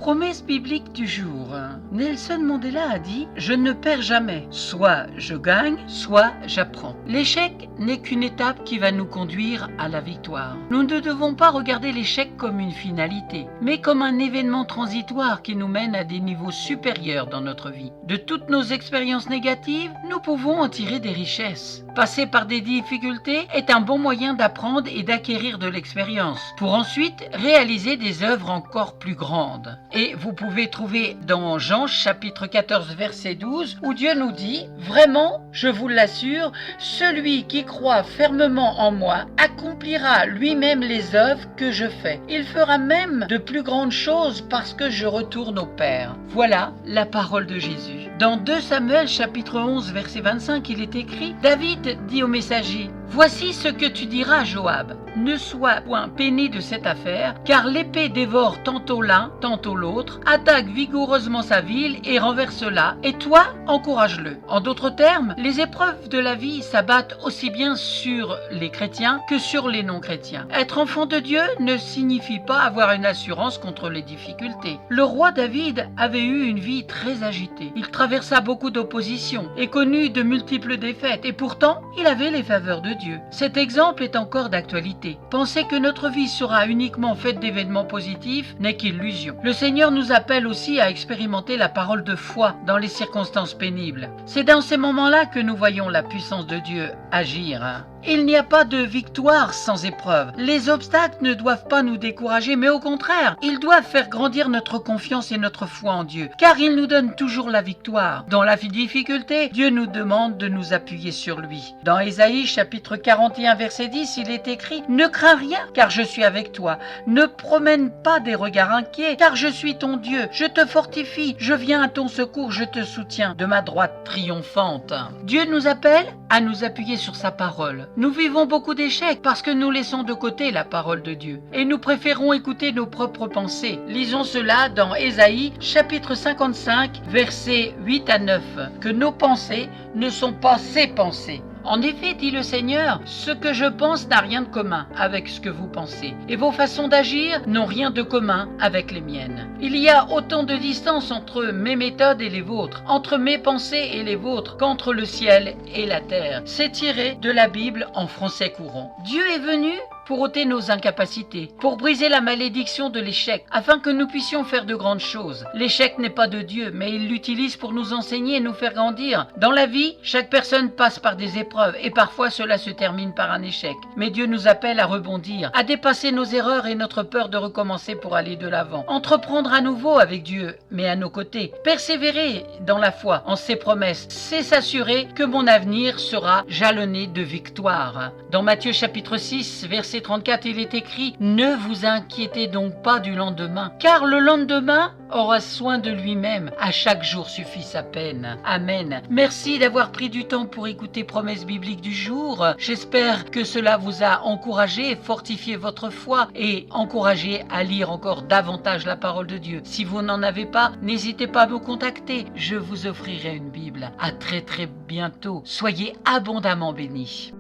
Promesse biblique du jour. Nelson Mandela a dit « Je ne perds jamais. Soit je gagne, soit j'apprends. » L'échec n'est qu'une étape qui va nous conduire à la victoire. Nous ne devons pas regarder l'échec comme une finalité, mais comme un événement transitoire qui nous mène à des niveaux supérieurs dans notre vie. De toutes nos expériences négatives, nous pouvons en tirer des richesses. Passer par des difficultés est un bon moyen d'apprendre et d'acquérir de l'expérience, pour ensuite réaliser des œuvres encore plus grandes. Et vous pouvez trouver dans Jean chapitre 14 verset 12 où Dieu nous dit « Vraiment, je vous l'assure, celui qui croit fermement en moi accomplira lui-même les œuvres que je fais. Il fera même de plus grandes choses parce que je retourne au Père. » Voilà la parole de Jésus. Dans 2 Samuel chapitre 11 verset 25, il est écrit « David dit au messager « Voici ce que tu diras à Joab. Ne sois point peiné de cette affaire, car l'épée dévore tantôt l'un, tantôt l'autre, attaque vigoureusement sa ville et renverse-la, et toi, encourage-le. » En d'autres termes, les épreuves de la vie s'abattent aussi bien sur les chrétiens que sur les non-chrétiens. Être enfant de Dieu ne signifie pas avoir une assurance contre les difficultés. Le roi David avait eu une vie très agitée. Il traversa beaucoup d'opposition et connut de multiples défaites, et pourtant, il avait les faveurs de Dieu. Cet exemple est encore d'actualité. Penser que notre vie sera uniquement faite d'événements positifs n'est qu'illusion. Le Seigneur nous appelle aussi à expérimenter la parole de foi dans les circonstances pénibles. C'est dans ces moments-là que nous voyons la puissance de Dieu agir. Il n'y a pas de victoire sans épreuve. Les obstacles ne doivent pas nous décourager, mais au contraire, ils doivent faire grandir notre confiance et notre foi en Dieu, car il nous donne toujours la victoire. Dans la difficulté, Dieu nous demande de nous appuyer sur lui. Dans Ésaïe chapitre 41 verset 10, il est écrit « Ne crains rien, car je suis avec toi. Ne promène pas des regards inquiets, car je suis ton Dieu. Je te fortifie, je viens à ton secours, je te soutiens de ma droite triomphante. » Dieu nous appelle à nous appuyer sur sa parole. Nous vivons beaucoup d'échecs parce que nous laissons de côté la parole de Dieu et nous préférons écouter nos propres pensées. Lisons cela dans Ésaïe chapitre 55 versets 8 à 9. Que nos pensées ne sont pas ses pensées. En effet, dit le Seigneur, ce que je pense n'a rien de commun avec ce que vous pensez, et vos façons d'agir n'ont rien de commun avec les miennes. Il y a autant de distance entre mes méthodes et les vôtres, entre mes pensées et les vôtres, qu'entre le ciel et la terre. C'est tiré de la Bible en français courant. Dieu est venu pour ôter nos incapacités, pour briser la malédiction de l'échec, afin que nous puissions faire de grandes choses. L'échec n'est pas de Dieu, mais il l'utilise pour nous enseigner et nous faire grandir. Dans la vie, chaque personne passe par des épreuves, et parfois cela se termine par un échec. Mais Dieu nous appelle à rebondir, à dépasser nos erreurs et notre peur de recommencer pour aller de l'avant. Entreprendre à nouveau avec Dieu, mais à nos côtés. Persévérer dans la foi, en ses promesses, c'est s'assurer que mon avenir sera jalonné de victoire. Dans Matthieu chapitre 6, verset 34, il est écrit « Ne vous inquiétez donc pas du lendemain, car le lendemain aura soin de lui-même. À chaque jour suffit sa peine. » Amen. Merci d'avoir pris du temps pour écouter Promesse biblique du jour. J'espère que cela vous a encouragé, fortifié votre foi et encouragé à lire encore davantage la parole de Dieu. Si vous n'en avez pas, n'hésitez pas à me contacter. Je vous offrirai une Bible. À très bientôt. Soyez abondamment bénis.